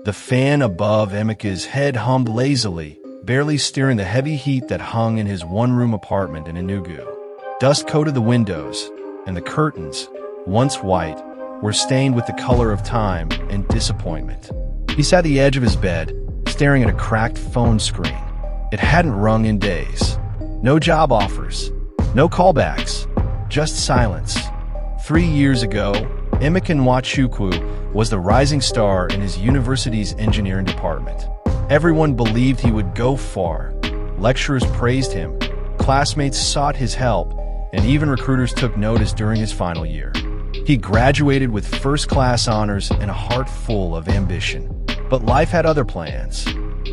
The fan above Emeka's head hummed lazily, barely steering the heavy heat that hung in his one-room apartment in Enugu. Dust coated the windows, and the curtains, once white, were stained with the color of time and disappointment. He sat at the edge of his bed, staring at a cracked phone screen. It hadn't rung in days. No job offers, no callbacks, just silence. 3 years ago, Emeka Nwachukwu was the rising star in his university's engineering department. Everyone believed he would go far. Lecturers praised him, classmates sought his help, and even recruiters took notice during his final year. He graduated with first-class honors and a heart full of ambition. But life had other plans.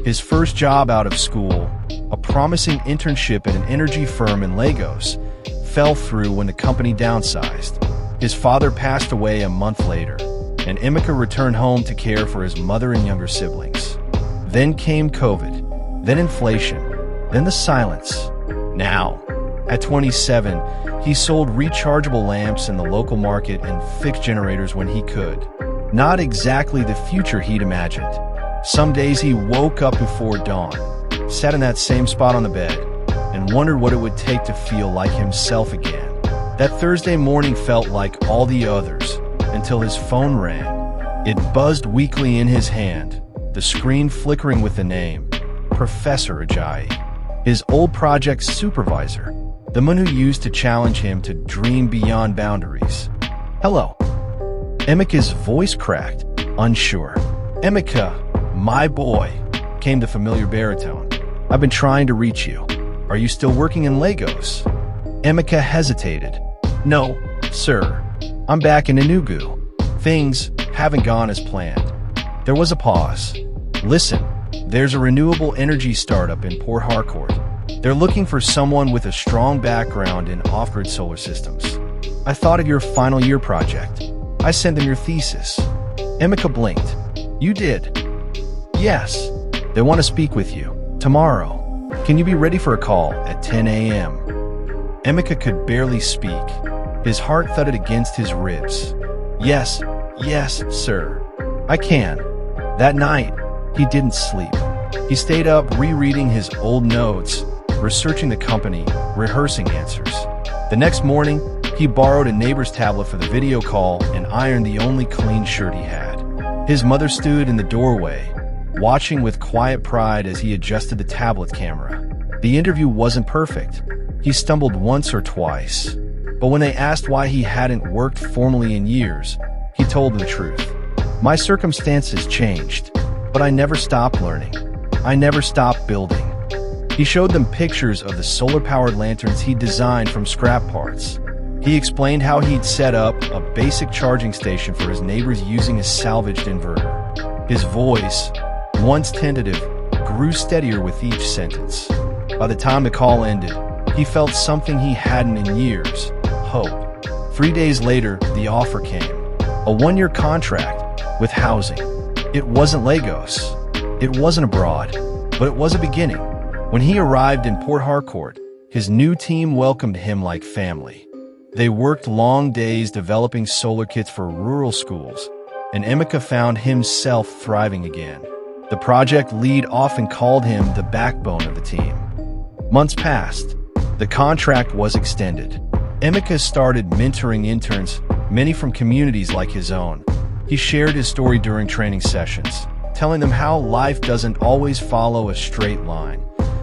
His first job out of school, a promising internship at an energy firm in Lagos, fell through when the company downsized. His father passed away a month later, and Emeka returned home to care for his mother and younger siblings. Then came COVID, then inflation, then the silence. Now, at 27, he sold rechargeable lamps in the local market and fixed generators when he could. Not exactly the future he'd imagined. Some days he woke up before dawn, sat in that same spot on the bed, and wondered what it would take to feel like himself again. That Thursday morning felt like all the others, until his phone rang. It buzzed weakly in his hand, the screen flickering with the name, Professor Ajayi, his old project supervisor, the man who used to challenge him to dream beyond boundaries. "Hello." Emeka's voice cracked, unsure. "Emeka, my boy," came the familiar baritone. "I've been trying to reach you. Are you still working in Lagos?" Emeka hesitated. "No, sir. I'm back in Enugu. Things haven't gone as planned." There was a pause. "Listen, there's a renewable energy startup in Port Harcourt. They're looking for someone with a strong background in off-grid solar systems. I thought of your final year project. I sent them your thesis." Emeka blinked. "You did?" "Yes. They want to speak with you. Tomorrow. Can you be ready for a call at 10 a.m.? Emeka could barely speak. His heart thudded against his ribs. Yes, sir. I can." That night, he didn't sleep. He stayed up rereading his old notes, researching the company, rehearsing answers. The next morning, he borrowed a neighbor's tablet for the video call and ironed the only clean shirt he had. His mother stood in the doorway, watching with quiet pride as he adjusted the tablet camera. The interview wasn't perfect. He stumbled once or twice. But when they asked why he hadn't worked formally in years, he told them the truth. "My circumstances changed, but I never stopped learning. I never stopped building." He showed them pictures of the solar-powered lanterns he'd designed from scrap parts. He explained how he'd set up a basic charging station for his neighbors using a salvaged inverter. His voice, once tentative, grew steadier with each sentence. By the time the call ended, he felt something he hadn't in years: hope. 3 days later, the offer came. A 1-year contract with housing. It wasn't Lagos. It wasn't abroad, but it was a beginning. When he arrived in Port Harcourt, his new team welcomed him like family. They worked long days developing solar kits for rural schools, and Emeka found himself thriving again. The project lead often called him the backbone of the team. Months passed. The contract was extended. Emeka started mentoring interns, many from communities like his own. He shared his story during training sessions, telling them how life doesn't always follow a straight line,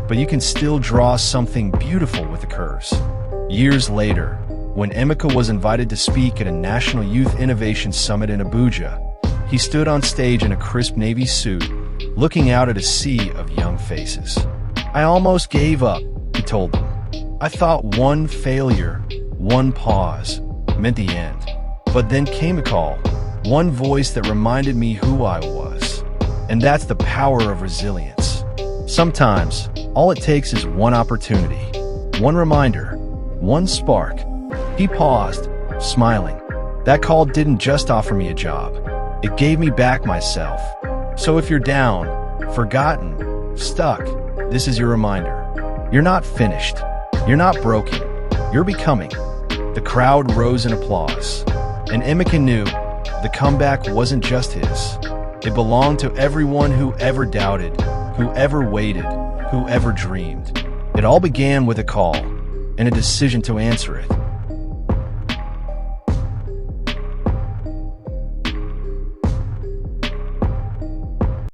but you can still draw something beautiful with the curves. Years later, when Emeka was invited to speak at a National Youth Innovation Summit in Abuja, he stood on stage in a crisp navy suit, looking out at a sea of young faces. "I almost gave up," he told them. "I thought one failure, one pause, meant the end. But then came a call, one voice that reminded me who I was." And that's the power of resilience. Sometimes, all it takes is one opportunity, one reminder, one spark. He paused, smiling. "That call didn't just offer me a job. It gave me back myself. So if you're down, forgotten, stuck, this is your reminder. You're not finished. You're not broken. You're becoming." The crowd rose in applause, and Emeka knew the comeback wasn't just his. It belonged to everyone who ever doubted, who ever waited, who ever dreamed. It all began with a call and a decision to answer it.